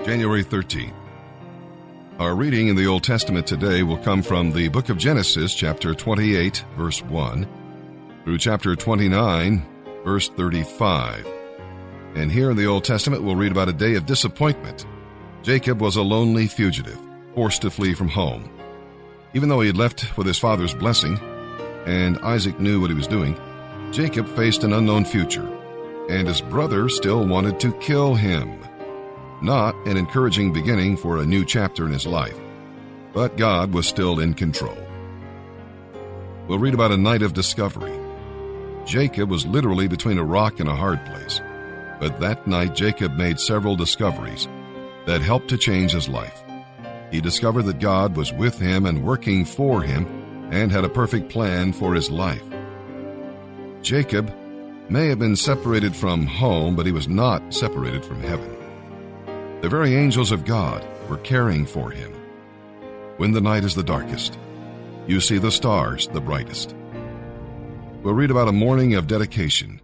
January 13th. Our reading in the Old Testament today will come from the book of Genesis, chapter 28, verse 1, through chapter 29, verse 35. And here in the Old Testament, we'll read about a day of disappointment. Jacob was a lonely fugitive, forced to flee from home. Even though he had left with his father's blessing, and Isaac knew what he was doing, Jacob faced an unknown future, and his brother still wanted to kill him. Not an encouraging beginning for a new chapter in his life, but God was still in control. We'll read about a night of discovery. Jacob was literally between a rock and a hard place, but that night Jacob made several discoveries that helped to change his life. He discovered that God was with him and working for him and had a perfect plan for his life. Jacob may have been separated from home, but he was not separated from heaven. The very angels of God were caring for him. When the night is the darkest, you see the stars the brightest. We'll read about a morning of dedication.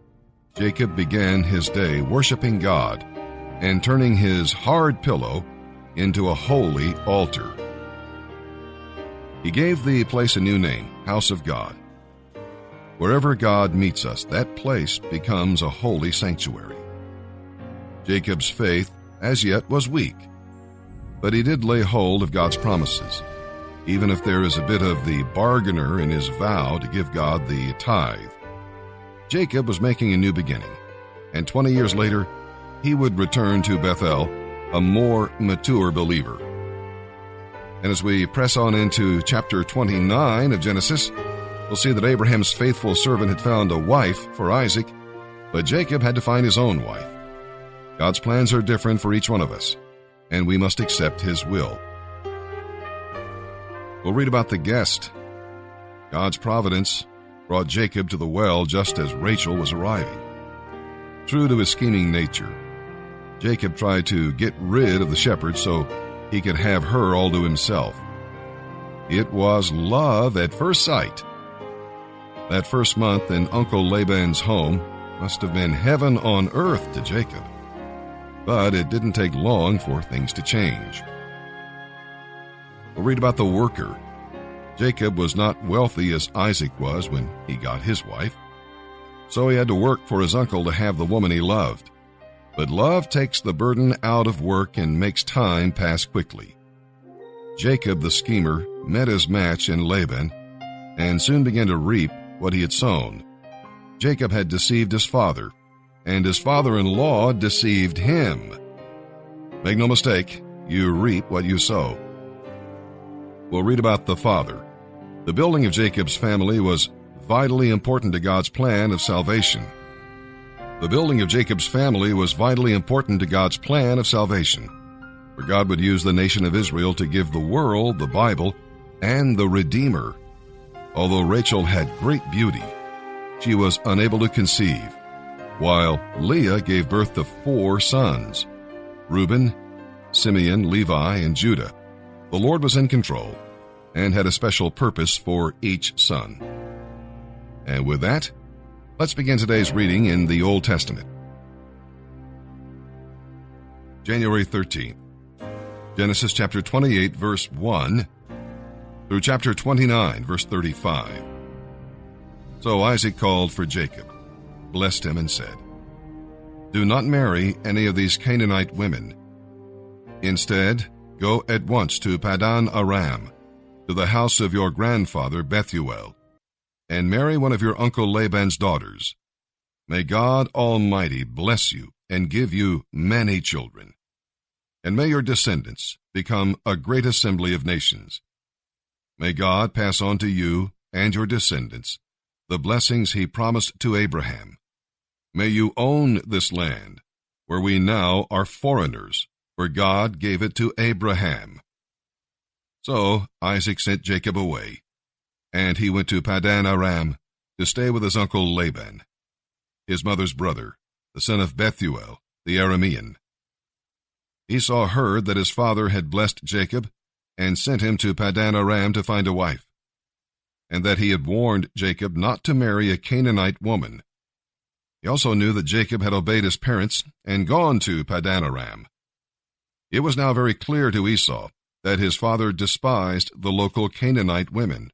Jacob began his day worshiping God and turning his hard pillow into a holy altar. He gave the place a new name, House of God. Wherever God meets us, that place becomes a holy sanctuary. Jacob's faith as yet was weak, but he did lay hold of God's promises, even if there is a bit of the bargainer in his vow to give God the tithe. Jacob was making a new beginning, and 20 years later, he would return to Bethel, a more mature believer. And as we press on into chapter 29 of Genesis, we'll see that Abraham's faithful servant had found a wife for Isaac, but Jacob had to find his own wife. God's plans are different for each one of us, and we must accept his will. We'll read about the guest. God's providence brought Jacob to the well just as Rachel was arriving. True to his scheming nature, Jacob tried to get rid of the shepherd so he could have her all to himself. It was love at first sight. That first month in Uncle Laban's home must have been heaven on earth to Jacob. But it didn't take long for things to change. We'll read about the worker. Jacob was not wealthy as Isaac was when he got his wife, so he had to work for his uncle to have the woman he loved. But love takes the burden out of work and makes time pass quickly. Jacob the schemer met his match in Laban and soon began to reap what he had sown. Jacob had deceived his father, and his father-in-law deceived him. Make no mistake, you reap what you sow. We'll read about the father. The building of Jacob's family was vitally important to God's plan of salvation. The building of Jacob's family was vitally important to God's plan of salvation, for God would use the nation of Israel to give the world the Bible and the Redeemer. Although Rachel had great beauty, she was unable to conceive, while Leah gave birth to 4 sons, Reuben, Simeon, Levi, and Judah. The Lord was in control and had a special purpose for each son. And with that, let's begin today's reading in the Old Testament. January 13th. Genesis chapter 28, verse 1, through chapter 29, verse 35. So Isaac called for Jacob, blessed him, and said, "Do not marry any of these Canaanite women. Instead, go at once to Paddan Aram, to the house of your grandfather Bethuel, and marry one of your uncle Laban's daughters. May God Almighty bless you and give you many children, and may your descendants become a great assembly of nations. May God pass on to you and your descendants the blessings he promised to Abraham. May you own this land, where we now are foreigners, for God gave it to Abraham." So Isaac sent Jacob away, and he went to Paddan Aram to stay with his uncle Laban, his mother's brother, the son of Bethuel, the Aramean. Esau heard that his father had blessed Jacob and sent him to Paddan Aram to find a wife, and that he had warned Jacob not to marry a Canaanite woman. He also knew that Jacob had obeyed his parents and gone to Paddan Aram. It was now very clear to Esau that his father despised the local Canaanite women.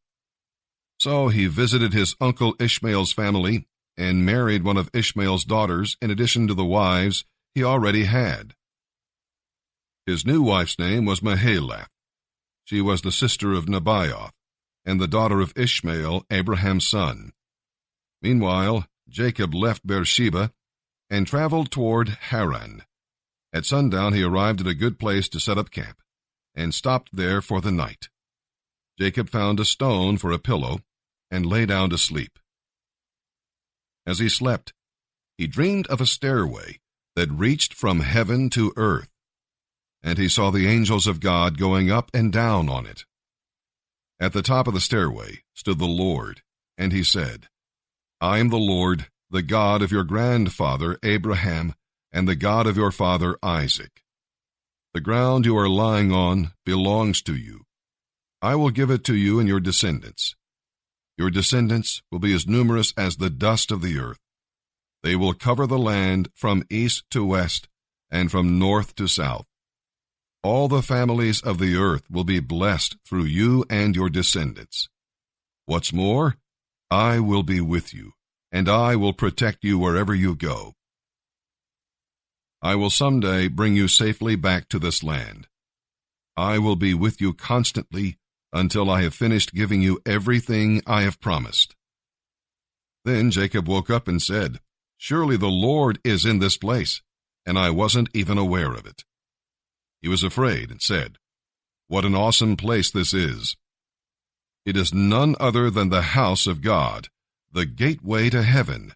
So he visited his uncle Ishmael's family and married one of Ishmael's daughters in addition to the wives he already had. His new wife's name was Mahalath. She was the sister of Nebaioth and the daughter of Ishmael, Abraham's son. Meanwhile, Jacob left Beersheba and traveled toward Haran. At sundown he arrived at a good place to set up camp and stopped there for the night. Jacob found a stone for a pillow and lay down to sleep. As he slept, he dreamed of a stairway that reached from heaven to earth, and he saw the angels of God going up and down on it. At the top of the stairway stood the Lord, and he said, "I am the Lord, the God of your grandfather Abraham, and the God of your father Isaac. The ground you are lying on belongs to you. I will give it to you and your descendants. Your descendants will be as numerous as the dust of the earth. They will cover the land from east to west and from north to south. All the families of the earth will be blessed through you and your descendants. What's more, I will be with you, and I will protect you wherever you go. I will someday bring you safely back to this land. I will be with you constantly until I have finished giving you everything I have promised." Then Jacob woke up and said, "Surely the Lord is in this place, and I wasn't even aware of it." He was afraid and said, "What an awesome place this is! It is none other than the house of God, the gateway to heaven."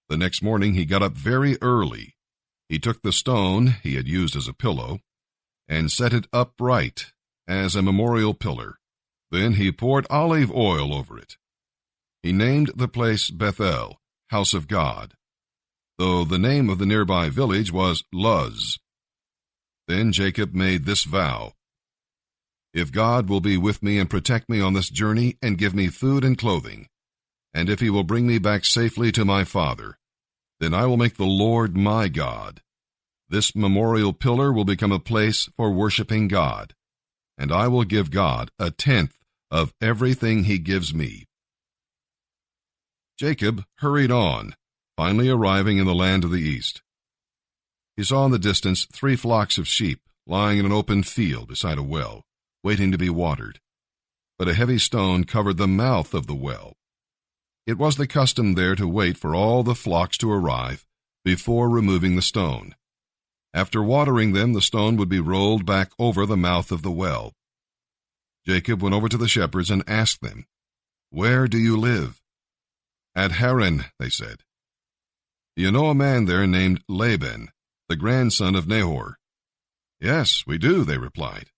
The next morning he got up very early. He took the stone he had used as a pillow and set it upright as a memorial pillar. Then he poured olive oil over it. He named the place Bethel, House of God, though the name of the nearby village was Luz. Then Jacob made this vow, "If God will be with me and protect me on this journey and give me food and clothing, and if he will bring me back safely to my father, then I will make the Lord my God. This memorial pillar will become a place for worshiping God, and I will give God 1/10 of everything he gives me." Jacob hurried on, finally arriving in the land of the east. He saw in the distance 3 flocks of sheep lying in an open field beside a well, waiting to be watered, but a heavy stone covered the mouth of the well. It was the custom there to wait for all the flocks to arrive before removing the stone. After watering them, the stone would be rolled back over the mouth of the well. Jacob went over to the shepherds and asked them, "Where do you live?" "At Haran," they said. "Do you know a man there named Laban, the grandson of Nahor?" "Yes, we do," they replied.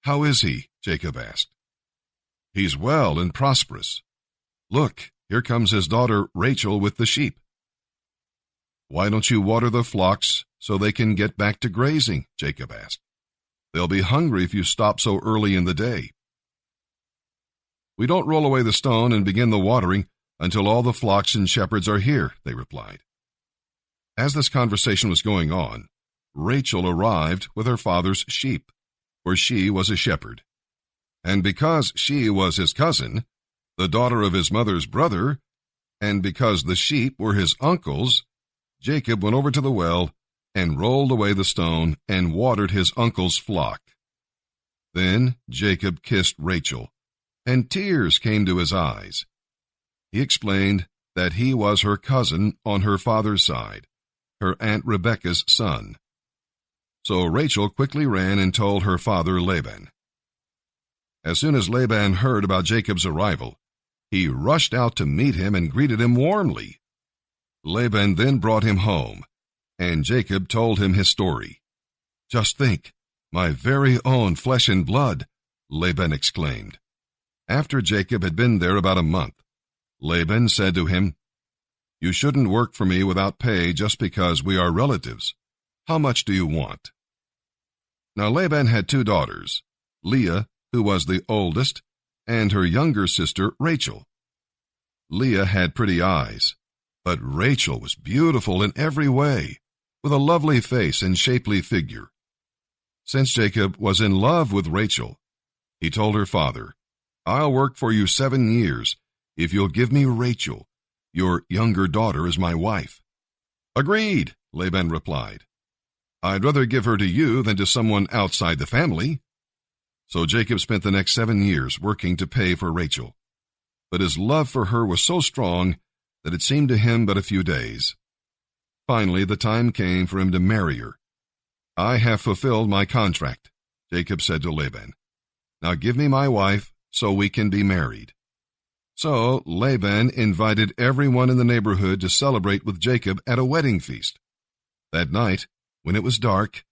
"How is he?" Jacob asked. "He's well and prosperous. Look, here comes his daughter Rachel with the sheep." "Why don't you water the flocks so they can get back to grazing?" Jacob asked. "They'll be hungry if you stop so early in the day." "We don't roll away the stone and begin the watering until all the flocks and shepherds are here," they replied. As this conversation was going on, Rachel arrived with her father's sheep, for she was a shepherd. And because she was his cousin, the daughter of his mother's brother, and because the sheep were his uncle's, Jacob went over to the well and rolled away the stone and watered his uncle's flock. Then Jacob kissed Rachel, and tears came to his eyes. He explained that he was her cousin on her father's side, her Aunt Rebekah's son. So Rachel quickly ran and told her father Laban. As soon as Laban heard about Jacob's arrival, he rushed out to meet him and greeted him warmly. Laban then brought him home, and Jacob told him his story. "Just think, my very own flesh and blood," Laban exclaimed. After Jacob had been there about a month, Laban said to him, "You shouldn't work for me without pay just because we are relatives. How much do you want?" Now Laban had 2 daughters, Leah, who was the oldest, and her younger sister Rachel. Leah had pretty eyes, but Rachel was beautiful in every way, with a lovely face and shapely figure. Since Jacob was in love with Rachel, he told her father, "I'll work for you 7 years if you'll give me Rachel, your younger daughter, as my wife." "Agreed," Laban replied. "I'd rather give her to you than to someone outside the family." So Jacob spent the next 7 years working to pay for Rachel. But his love for her was so strong that it seemed to him but a few days. Finally, the time came for him to marry her. "I have fulfilled my contract," Jacob said to Laban. "Now give me my wife so we can be married." So Laban invited everyone in the neighborhood to celebrate with Jacob at a wedding feast. That night, when it was dark,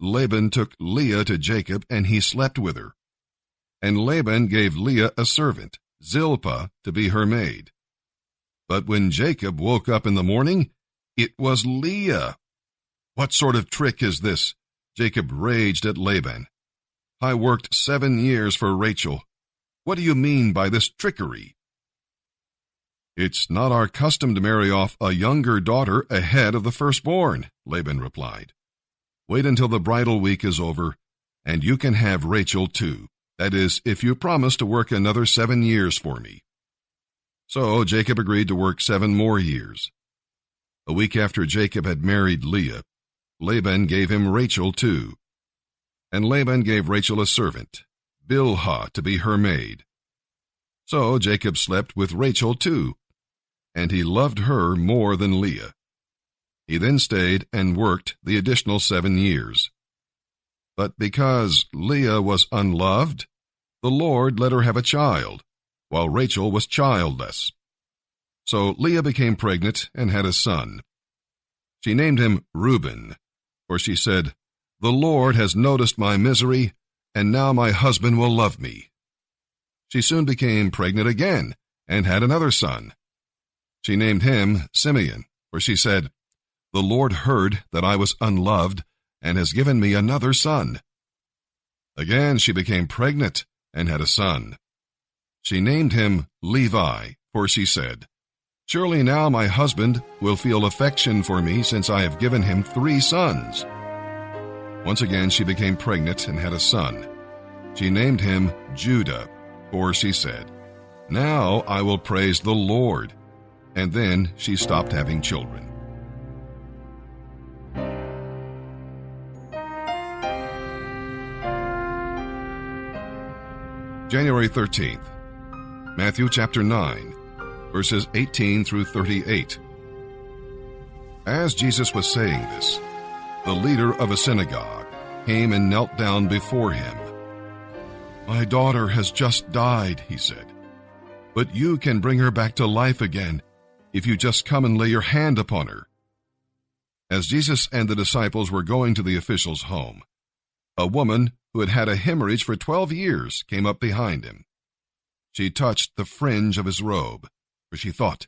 Laban took Leah to Jacob, and he slept with her. And Laban gave Leah a servant, Zilpah, to be her maid. But when Jacob woke up in the morning, it was Leah. "What sort of trick is this?" Jacob raged at Laban. "I worked 7 years for Rachel. What do you mean by this trickery?" "It's not our custom to marry off a younger daughter ahead of the firstborn," Laban replied. "Wait until the bridal week is over, and you can have Rachel too. That is, if you promise to work another 7 years for me." So Jacob agreed to work 7 more years. A week after Jacob had married Leah, Laban gave him Rachel too. And Laban gave Rachel a servant, Bilhah, to be her maid. So Jacob slept with Rachel too, and he loved her more than Leah. He then stayed and worked the additional 7 years. But because Leah was unloved, the Lord let her have a child, while Rachel was childless. So Leah became pregnant and had a son. She named him Reuben, for she said, "The Lord has noticed my misery, and now my husband will love me." She soon became pregnant again and had another son. She named him Simeon, for she said, "The Lord heard that I was unloved and has given me another son." Again she became pregnant and had a son. She named him Levi, for she said, "Surely now my husband will feel affection for me, since I have given him 3 sons." Once again she became pregnant and had a son. She named him Judah, for she said, "Now I will praise the Lord." And then she stopped having children. January 13th, Matthew chapter 9, verses 18 through 38. As Jesus was saying this, the leader of a synagogue came and knelt down before him. "My daughter has just died," he said, "but you can bring her back to life again if you just come and lay your hand upon her." As Jesus and the disciples were going to the official's home, a woman who had had a hemorrhage for 12 years came up behind him. She touched the fringe of his robe, for she thought,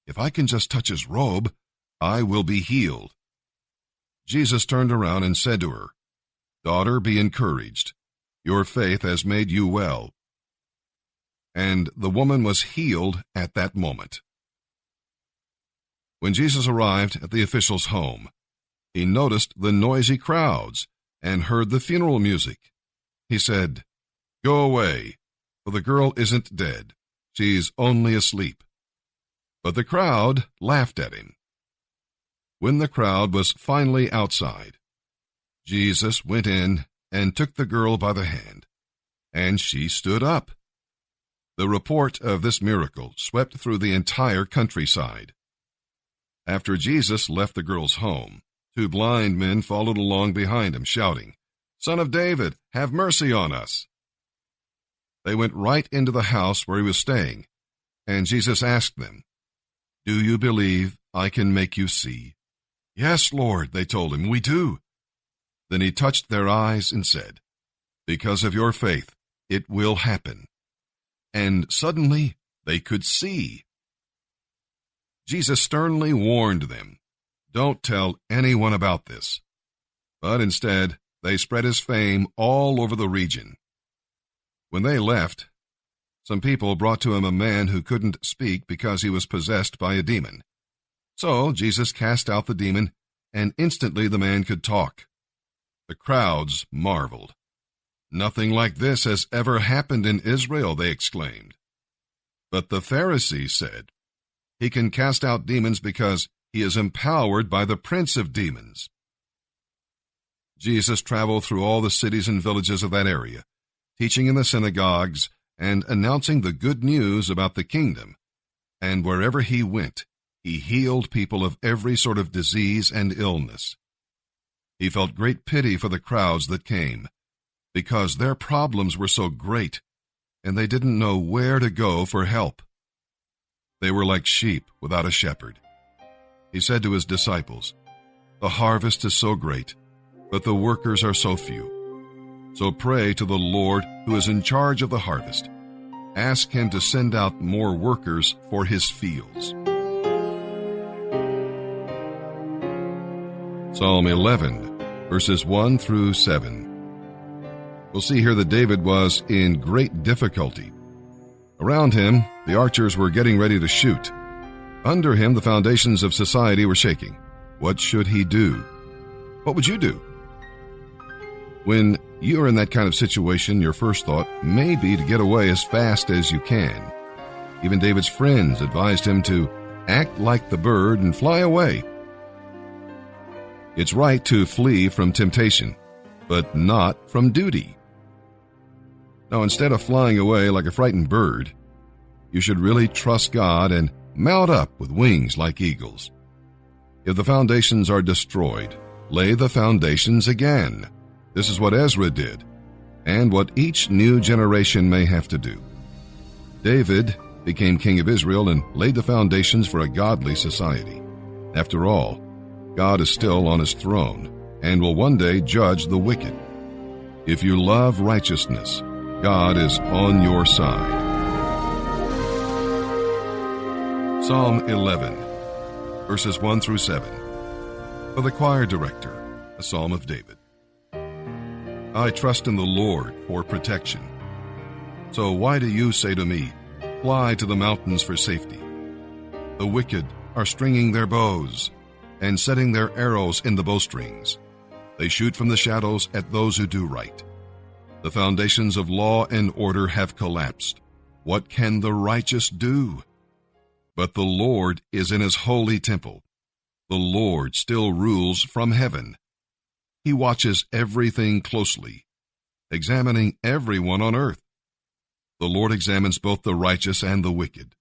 "If I can just touch his robe, I will be healed." Jesus turned around and said to her, "Daughter, be encouraged. Your faith has made you well." And the woman was healed at that moment. When Jesus arrived at the official's home, he noticed the noisy crowds and heard the funeral music. He said, "Go away, for the girl isn't dead. She's only asleep." But the crowd laughed at him. When the crowd was finally outside, Jesus went in and took the girl by the hand, and she stood up. The report of this miracle swept through the entire countryside. After Jesus left the girl's home, 2 blind men followed along behind him, shouting, "Son of David, have mercy on us." They went right into the house where he was staying, and Jesus asked them, "Do you believe I can make you see?" "Yes, Lord," they told him, "we do." Then he touched their eyes and said, "Because of your faith, it will happen." And suddenly they could see. Jesus sternly warned them, "Don't tell anyone about this." But instead, they spread his fame all over the region. When they left, some people brought to him a man who couldn't speak because he was possessed by a demon. So Jesus cast out the demon, and instantly the man could talk. The crowds marveled. "Nothing like this has ever happened in Israel," they exclaimed. But the Pharisees said, "He can cast out demons because he is empowered by the prince of demons." Jesus traveled through all the cities and villages of that area, teaching in the synagogues and announcing the good news about the kingdom. And wherever he went, he healed people of every sort of disease and illness. He felt great pity for the crowds that came, because their problems were so great, and they didn't know where to go for help. They were like sheep without a shepherd. He said to his disciples, "The harvest is so great, but the workers are so few. So pray to the Lord who is in charge of the harvest. Ask him to send out more workers for his fields." Psalm 11, verses 1 through 7. We'll see here that David was in great difficulty. Around him, the archers were getting ready to shoot. Under him, the foundations of society were shaking. What should he do? What would you do? When you're in that kind of situation, your first thought may be to get away as fast as you can. Even David's friends advised him to act like the bird and fly away. It's right to flee from temptation, but not from duty. Now, instead of flying away like a frightened bird, you should really trust God and mount up with wings like eagles. If the foundations are destroyed, lay the foundations again. This is what Ezra did, and what each new generation may have to do. David became king of Israel and laid the foundations for a godly society. After all, God is still on his throne and will one day judge the wicked. If you love righteousness, God is on your side. Psalm 11, verses 1 through 7. For the choir director, a psalm of David. I trust in the Lord for protection. So why do you say to me, "Fly to the mountains for safety"? The wicked are stringing their bows and setting their arrows in the bowstrings. They shoot from the shadows at those who do right. The foundations of law and order have collapsed. What can the righteous do? But the Lord is in his holy temple. The Lord still rules from heaven. He watches everything closely, examining everyone on earth. The Lord examines both the righteous and the wicked.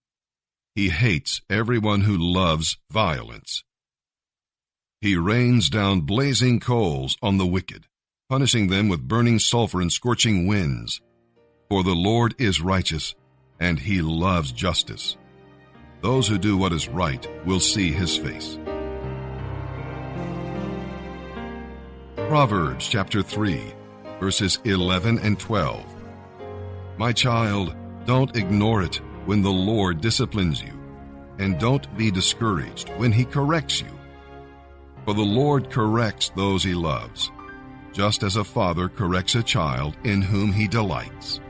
He hates everyone who loves violence. He rains down blazing coals on the wicked, punishing them with burning sulfur and scorching winds. For the Lord is righteous, and he loves justice. Those who do what is right will see his face. Proverbs chapter 3, verses 11 and 12. My child, don't ignore it when the Lord disciplines you, and don't be discouraged when he corrects you. For the Lord corrects those he loves, just as a father corrects a child in whom he delights.